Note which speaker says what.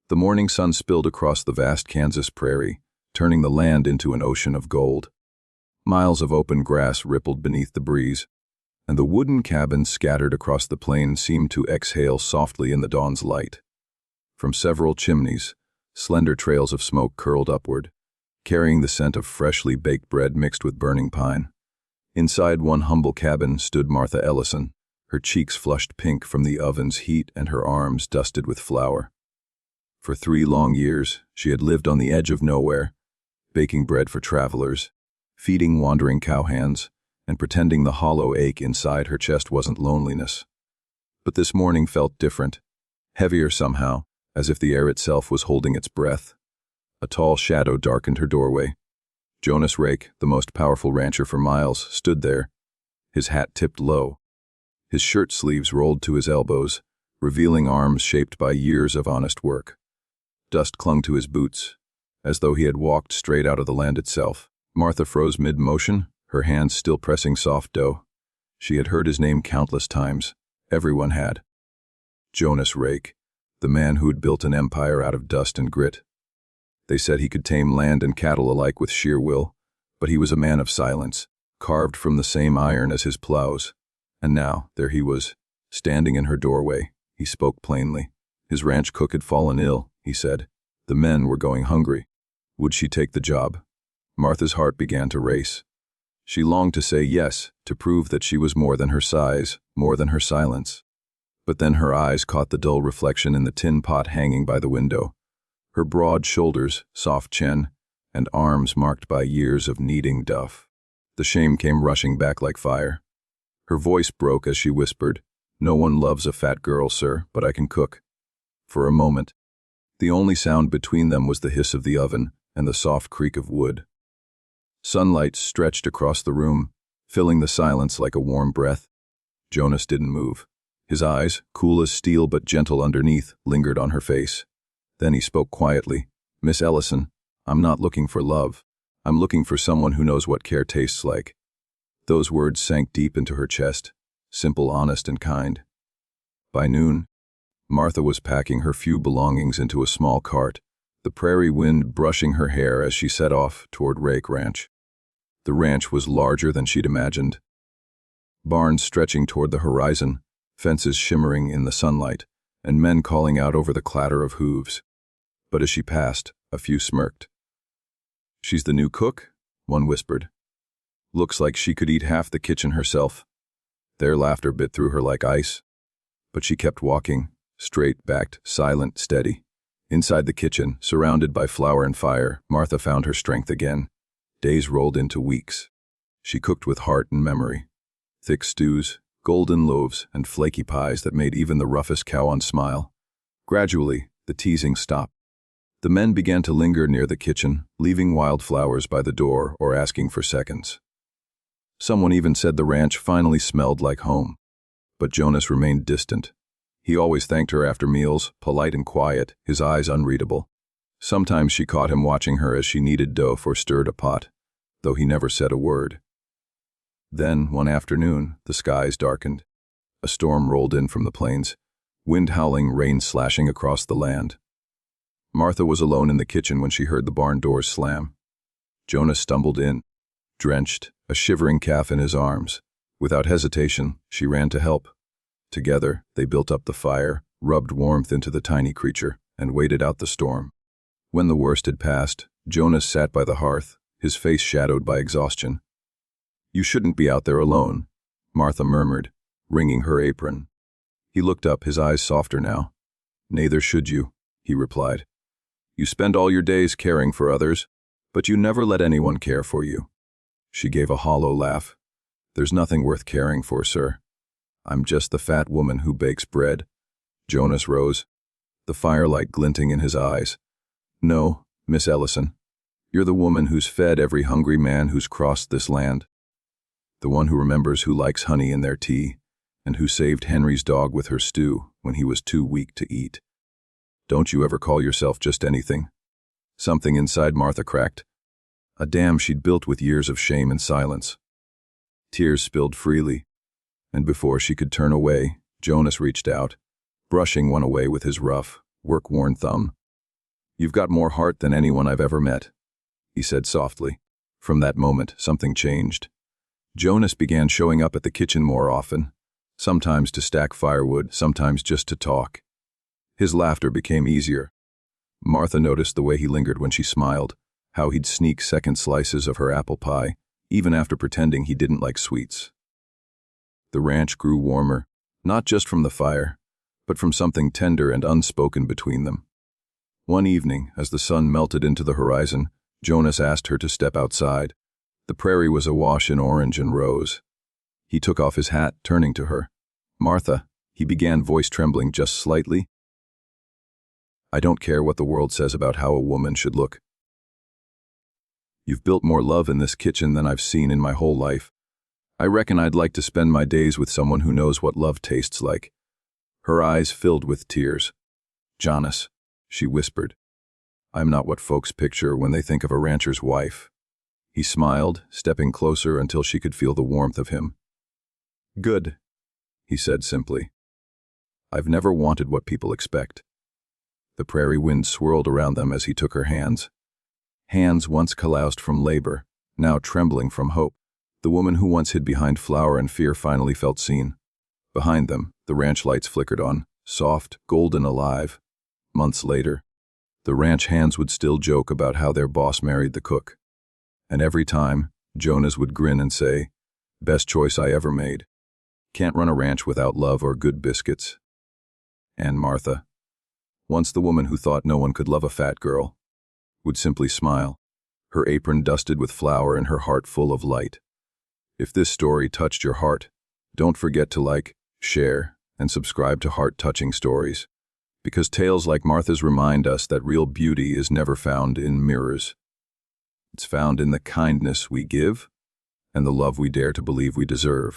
Speaker 1: The morning sun spilled across the vast Kansas prairie, turning the land into an ocean of gold. Miles of open grass rippled beneath the breeze, and the wooden cabins scattered across the plain seemed to exhale softly in the dawn's light. From several chimneys, slender trails of smoke curled upward, carrying the scent of freshly baked bread mixed with burning pine. Inside one humble cabin stood Martha Ellison, her cheeks flushed pink from the oven's heat and her arms dusted with flour. For 3 long years, she had lived on the edge of nowhere, baking bread for travelers, feeding wandering cowhands, and pretending the hollow ache inside her chest wasn't loneliness. But this morning felt different, heavier somehow, as if the air itself was holding its breath. A tall shadow darkened her doorway. Jonas Rake, the most powerful rancher for miles, stood there, his hat tipped low, his shirt sleeves rolled to his elbows, revealing arms shaped by years of honest work. Dust clung to his boots, as though he had walked straight out of the land itself. Martha froze mid-motion, her hands still pressing soft dough. She had heard his name countless times. Everyone had. Jonas Rake, the man who had built an empire out of dust and grit. They said he could tame land and cattle alike with sheer will, but he was a man of silence, carved from the same iron as his plows. And now, there he was, standing in her doorway. He spoke plainly. His ranch cook had fallen ill, he said. The men were going hungry. Would she take the job? Martha's heart began to race. She longed to say yes, to prove that she was more than her size, more than her silence. But then her eyes caught the dull reflection in the tin pot hanging by the window. Her broad shoulders, soft chin, and arms marked by years of kneading duff. The shame came rushing back like fire. Her voice broke as she whispered, "No one loves a fat girl, sir, but I can cook." For a moment, the only sound between them was the hiss of the oven and the soft creak of wood. Sunlight stretched across the room, filling the silence like a warm breath. Jonas didn't move. His eyes, cool as steel but gentle underneath, lingered on her face. Then he spoke quietly. "Miss Ellison, I'm not looking for love. I'm looking for someone who knows what care tastes like." Those words sank deep into her chest, simple, honest, and kind. By noon, Martha was packing her few belongings into a small cart, the prairie wind brushing her hair as she set off toward Rake Ranch. The ranch was larger than she'd imagined. Barns stretching toward the horizon, fences shimmering in the sunlight, and men calling out over the clatter of hooves. But as she passed, a few smirked. "She's the new cook?" one whispered. "Looks like she could eat half the kitchen herself." Their laughter bit through her like ice. But she kept walking, straight-backed, silent, steady. Inside the kitchen, surrounded by flour and fire, Martha found her strength again. Days rolled into weeks. She cooked with heart and memory. Thick stews, golden loaves, and flaky pies that made even the roughest cow smile. Gradually, the teasing stopped. The men began to linger near the kitchen, leaving wildflowers by the door or asking for seconds. Someone even said the ranch finally smelled like home. But Jonas remained distant. He always thanked her after meals, polite and quiet, his eyes unreadable. Sometimes she caught him watching her as she kneaded dough or stirred a pot, though he never said a word. Then, one afternoon, the skies darkened. A storm rolled in from the plains, wind howling, rain slashing across the land. Martha was alone in the kitchen when she heard the barn doors slam. Jonas stumbled in, drenched, a shivering calf in his arms. Without hesitation, she ran to help. Together, they built up the fire, rubbed warmth into the tiny creature, and waited out the storm. When the worst had passed, Jonas sat by the hearth, his face shadowed by exhaustion. "You shouldn't be out there alone," Martha murmured, wringing her apron. He looked up, his eyes softer now. "Neither should you," he replied. "You spend all your days caring for others, but you never let anyone care for you." She gave a hollow laugh. "There's nothing worth caring for, sir. I'm just the fat woman who bakes bread." Jonas rose, the firelight glinting in his eyes. "No, Miss Ellison. You're the woman who's fed every hungry man who's crossed this land. The one who remembers who likes honey in their tea, and who saved Henry's dog with her stew when he was too weak to eat. Don't you ever call yourself just anything?" Something inside Martha cracked. A dam she'd built with years of shame and silence. Tears spilled freely, and before she could turn away, Jonas reached out, brushing one away with his rough, work-worn thumb. "You've got more heart than anyone I've ever met," he said softly. From that moment, something changed. Jonas began showing up at the kitchen more often, sometimes to stack firewood, sometimes just to talk. His laughter became easier. Martha noticed the way he lingered when she smiled, how he'd sneak second slices of her apple pie, even after pretending he didn't like sweets. The ranch grew warmer, not just from the fire, but from something tender and unspoken between them. One evening, as the sun melted into the horizon, Jonas asked her to step outside. The prairie was awash in orange and rose. He took off his hat, turning to her. "Martha," he began, voice trembling just slightly, "I don't care what the world says about how a woman should look. You've built more love in this kitchen than I've seen in my whole life. I reckon I'd like to spend my days with someone who knows what love tastes like." Her eyes filled with tears. "Jonas," she whispered, "I'm not what folks picture when they think of a rancher's wife." He smiled, stepping closer until she could feel the warmth of him. "Good," he said simply. "I've never wanted what people expect." The prairie wind swirled around them as he took her hands. Hands once calloused from labor, now trembling from hope. The woman who once hid behind flour and fear finally felt seen. Behind them, the ranch lights flickered on, soft, golden, alive. Months later, the ranch hands would still joke about how their boss married the cook. And every time, Jonas would grin and say, "Best choice I ever made. Can't run a ranch without love or good biscuits." And Martha, once the woman who thought no one could love a fat girl, would simply smile, her apron dusted with flour and her heart full of light. If this story touched your heart, don't forget to like, share, and subscribe to Heart-Touching Stories, because tales like Martha's remind us that real beauty is never found in mirrors. It's found in the kindness we give and the love we dare to believe we deserve.